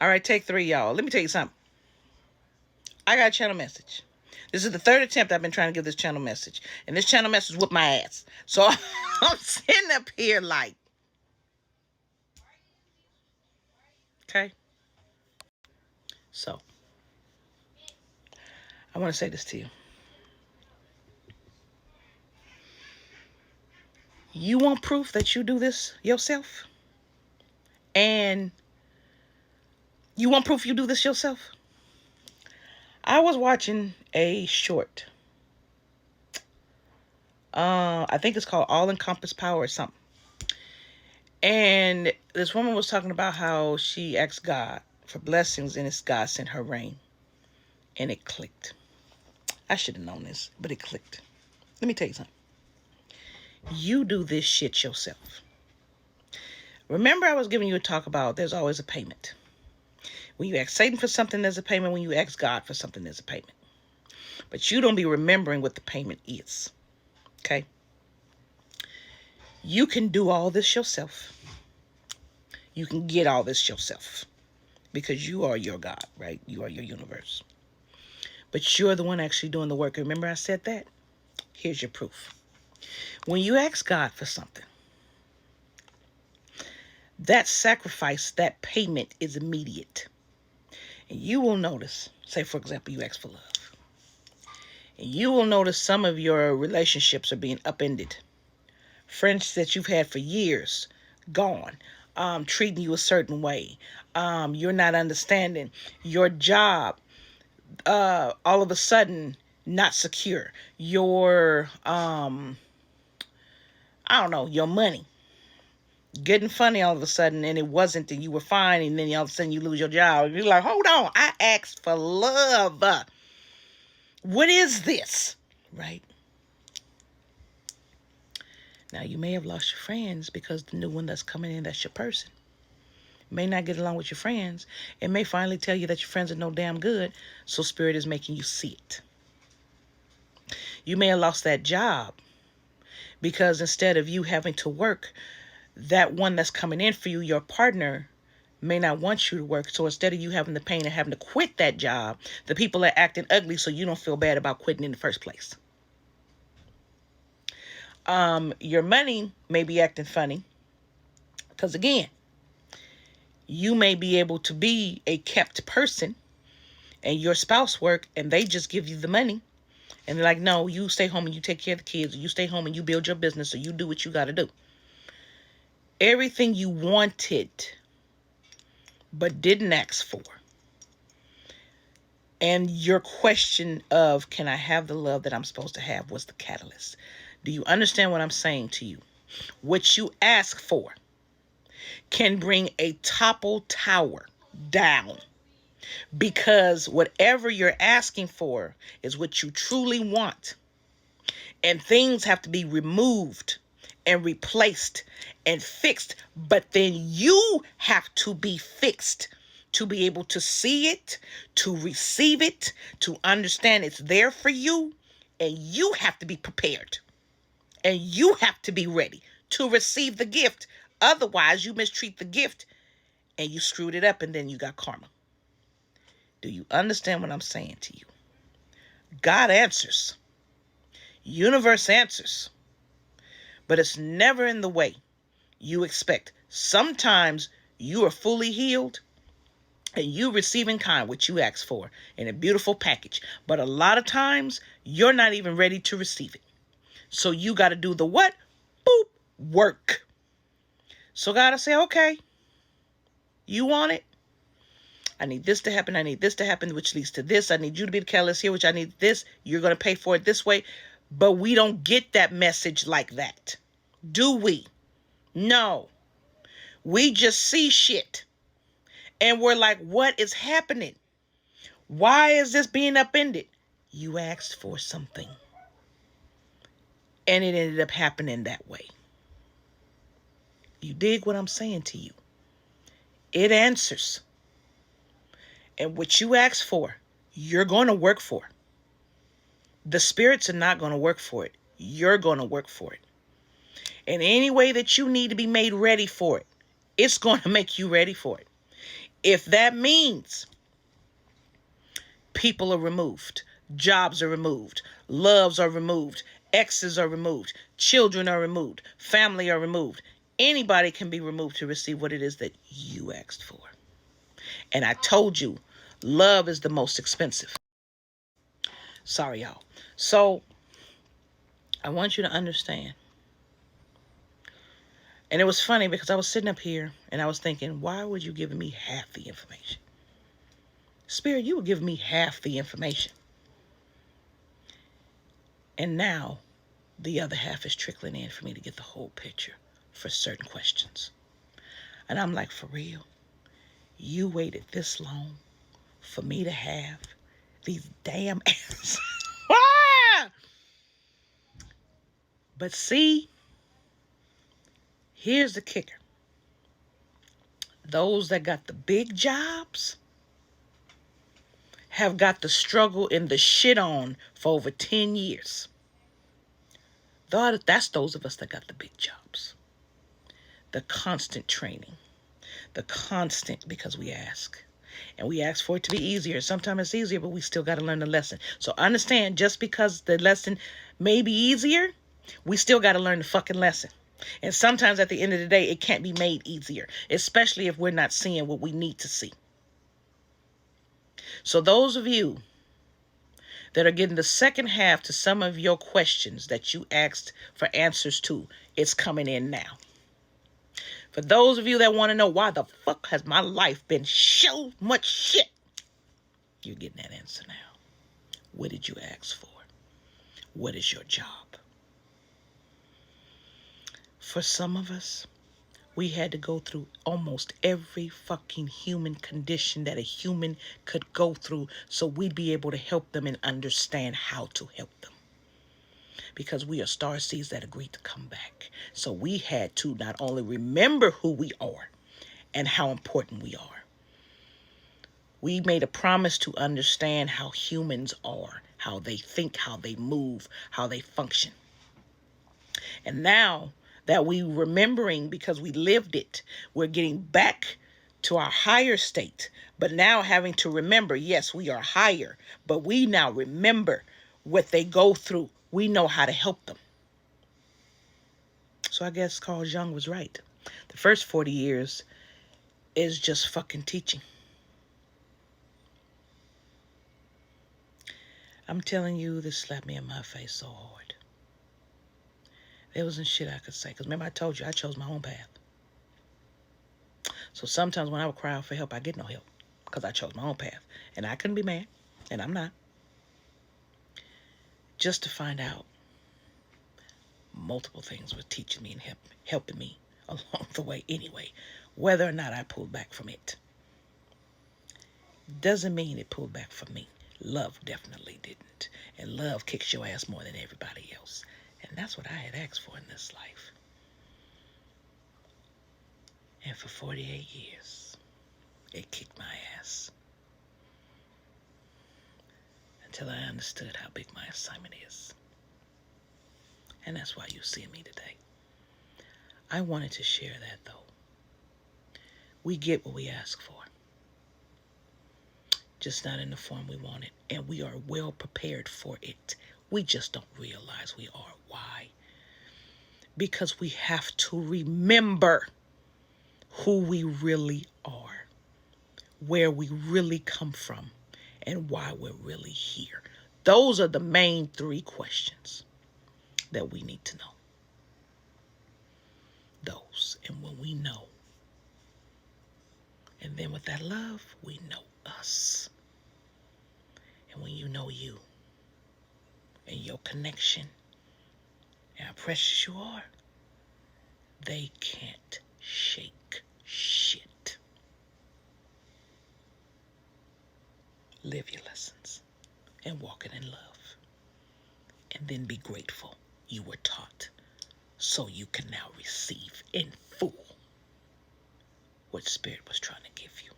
All right, take 3, y'all. Let me tell you something. I got a channel message. This is the 3rd attempt I've been trying to give this channel message. And this channel message whooped my ass. So I'm sitting up here like, okay. So I want to say this to you. You want proof that you do this yourself? And you want proof you do this yourself? I was watching a short. I think it's called All Encompass Power or something. And this woman was talking about how she asked God for blessings and it's God sent her rain. And it clicked. I should have known this, but it clicked. Let me tell you something. You do this shit yourself. Remember I was giving you a talk about there's always a payment. When you ask Satan for something, there's a payment. When you ask God for something, there's a payment. But you don't be remembering what the payment is. Okay? You can do all this yourself. You can get all this yourself. Because you are your God, right? You are your universe. But you're the one actually doing the work. Remember I said that? Here's your proof. When you ask God for something, that sacrifice, that payment is immediate. And you will notice, say for example, you ask for love. And you will notice some of your relationships are being upended. Friends that you've had for years, gone. Treating you a certain way. You're not understanding. Your job, all of a sudden, not secure. Your, I don't know, your money. Getting funny all of a sudden, and it wasn't, and you were fine, and then all of a sudden you lose your job. You're like, hold on, I asked for love. What is this? Right? Now, you may have lost your friends because the new one that's coming in, that's your person. You may not get along with your friends. It may finally tell you that your friends are no damn good, so Spirit is making you see it. You may have lost that job because instead of you having to work, that one that's coming in for you, your partner, may not want you to work. So instead of you having the pain and having to quit that job, the people are acting ugly so you don't feel bad about quitting in the first place. Your money may be acting funny because, again, you may be able to be a kept person and your spouse work and they just give you the money. And they're like, no, you stay home and you take care of the kids, or you stay home and you build your business, or you do what you got to do. Everything you wanted but didn't ask for. And your question of, can I have the love that I'm supposed to have, was the catalyst. Do you understand what I'm saying to you? What you ask for can bring a toppled tower down. Because whatever you're asking for is what you truly want. And things have to be removed and replaced and fixed. But then you have to be fixed to be able to see it, to receive it, to understand it's there for you. And you have to be prepared. And you have to be ready to receive the gift. Otherwise, you mistreat the gift and you screwed it up and then you got karma. Do you understand what I'm saying to you? God answers. Universe answers. But it's never in the way you expect. Sometimes you are fully healed and you receive in kind what you asked for in a beautiful package. But a lot of times you're not even ready to receive it. So you got to do the what? Boop. Work. So God will say, okay, you want it? I need this to happen. I need this to happen, which leads to this. I need you to be the catalyst here, which I need this. You're going to pay for it this way. But we don't get that message like that. Do we? No. We just see shit. And we're like, what is happening? Why is this being upended? You asked for something. And it ended up happening that way. You dig what I'm saying to you? It answers. And what you ask for, you're going to work for. The spirits are not going to work for it. You're going to work for it. And any way that you need to be made ready for it, it's going to make you ready for it. If that means people are removed, jobs are removed, loves are removed, exes are removed, children are removed, family are removed, anybody can be removed to receive what it is that you asked for. And I told you, love is the most expensive. Sorry, y'all. So I want you to understand. And it was funny because I was sitting up here and I was thinking, why would you give me half the information? Spirit, you were giving me half the information. And now the other half is trickling in for me to get the whole picture for certain questions. And I'm like, for real? You waited this long for me to have these damn answers? But see, here's the kicker. Those that got the big jobs have got the struggle and the shit on for over 10 years. That's those of us that got the big jobs. The constant training. The constant, because we ask. And we ask for it to be easier. Sometimes it's easier, but we still got to learn the lesson. So understand, just because the lesson may be easier, we still got to learn the fucking lesson. And sometimes at the end of the day, it can't be made easier, especially if we're not seeing what we need to see. So those of you that are getting the second half to some of your questions that you asked for answers to, it's coming in now. For those of you that want to know why the fuck has my life been so much shit, you're getting that answer now. What did you ask for? What is your job? For some of us, we had to go through almost every fucking human condition that a human could go through so we'd be able to help them and understand how to help them. Because we are starseeds that agreed to come back. So we had to not only remember who we are and how important we are. We made a promise to understand how humans are, how they think, how they move, how they function. And now that we remembering because we lived it, we're getting back to our higher state. But now having to remember, yes, we are higher, but we now remember what they go through. We know how to help them. So I guess Carl Jung was right. The first 40 years is just fucking teaching. I'm telling you, this slapped me in my face so hard. There wasn't shit I could say. Because remember I told you, I chose my own path. So sometimes when I would cry out for help, I get no help. Because I chose my own path. And I couldn't be mad. And I'm not. Just to find out multiple things were teaching me and helping me along the way anyway. Whether or not I pulled back from it. Doesn't mean it pulled back from me. Love definitely didn't. And love kicks your ass more than everybody else. And that's what I had asked for in this life. And for 48 years, it kicked my ass. Until I understood how big my assignment is. And that's why you see me today. I wanted to share that though. We get what we ask for. Just not in the form we want it. And we are well prepared for it. We just don't realize we are. Why? Because we have to remember who we really are, where we really come from, and why we're really here. Those are the main 3 questions that we need to know. Those. And when we know, and then with that love, we know us. And when you know you and your connection and how precious you are, they can't shake shit. Live your lessons and walk it in love. And then be grateful you were taught so you can now receive in full what Spirit was trying to give you.